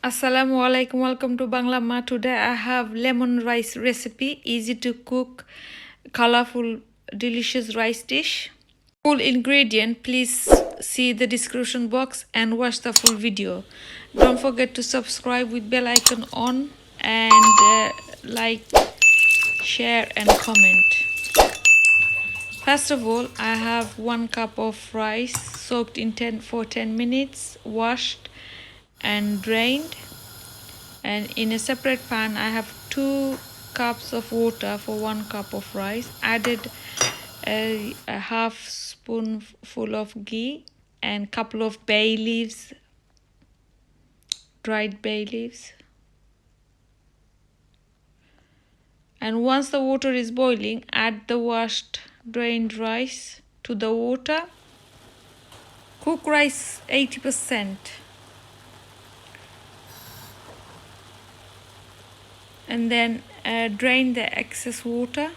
Assalamu alaikum, welcome to Bmaa. Today I have lemon rice recipe, easy to cook, colorful, delicious rice dish. Full ingredient, please see the description box and watch the full video. Don't forget to subscribe with bell icon on and like, share and comment. First of all, I have 1 cup of rice soaked in 10 minutes, washed and drained. And in a separate pan I have 2 cups of water for 1 cup of rice. Added a half spoonful of ghee and couple of bay leaves, dried bay leaves. And once the water is boiling, add the washed drained rice to the water. Cook rice 80%. And then drain the excess water.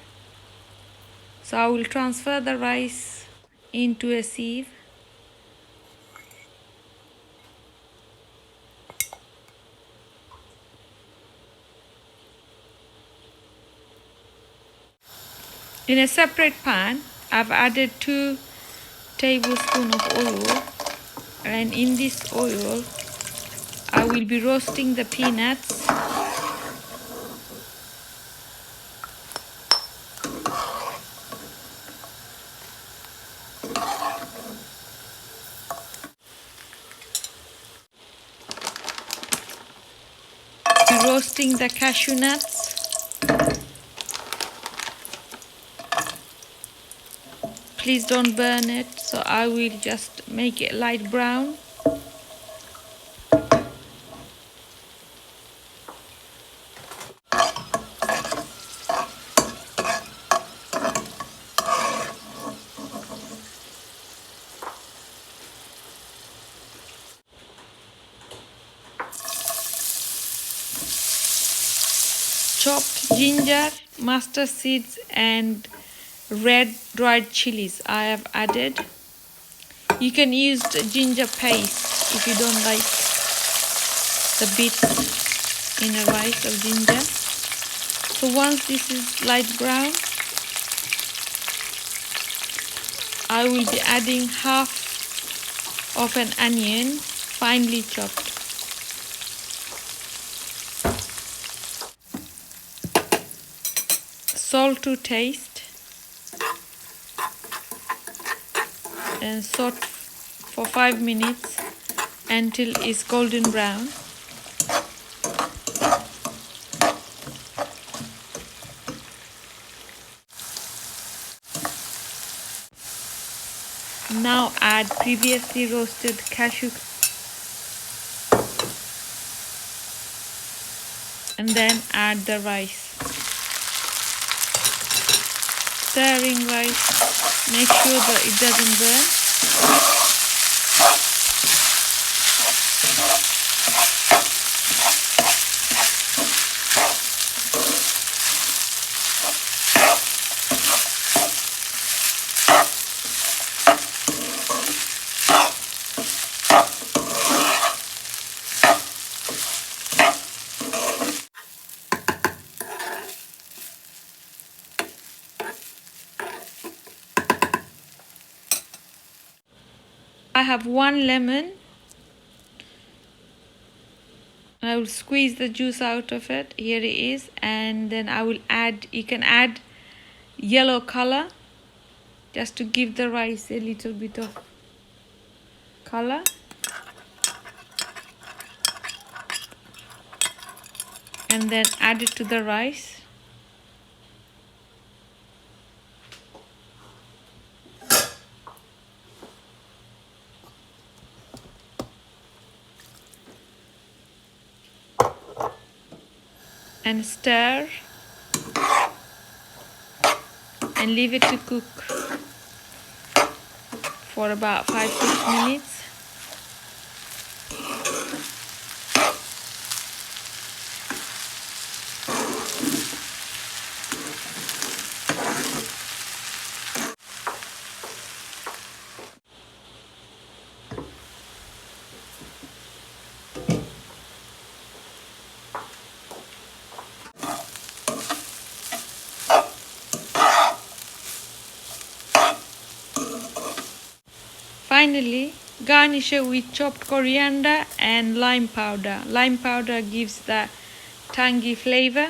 So I will transfer the rice into a sieve. In a separate pan, I've added 2 tablespoons of oil, and in this oil I will be roasting the peanuts. Roasting the cashew nuts. Please don't burn it, so I will just make it light brown. Chopped ginger, mustard seeds and red dried chilies I have added. You can use the ginger paste if you don't like the bits in a rice of ginger. So once this is light brown, I will be adding half of an onion, finely chopped. Salt to taste, and saute for 5 minutes until it's golden brown. Now add previously roasted cashew and then add the rice. Stirring rice, make sure that it doesn't burn. I have 1 lemon. I will squeeze the juice out of it. Here it is. And then I will add, you can add yellow color just to give the rice a little bit of color. And then add it to the rice. And stir and leave it to cook for about 5-6 minutes. Finally, garnish it with chopped coriander and lime powder. Lime powder gives the tangy flavor.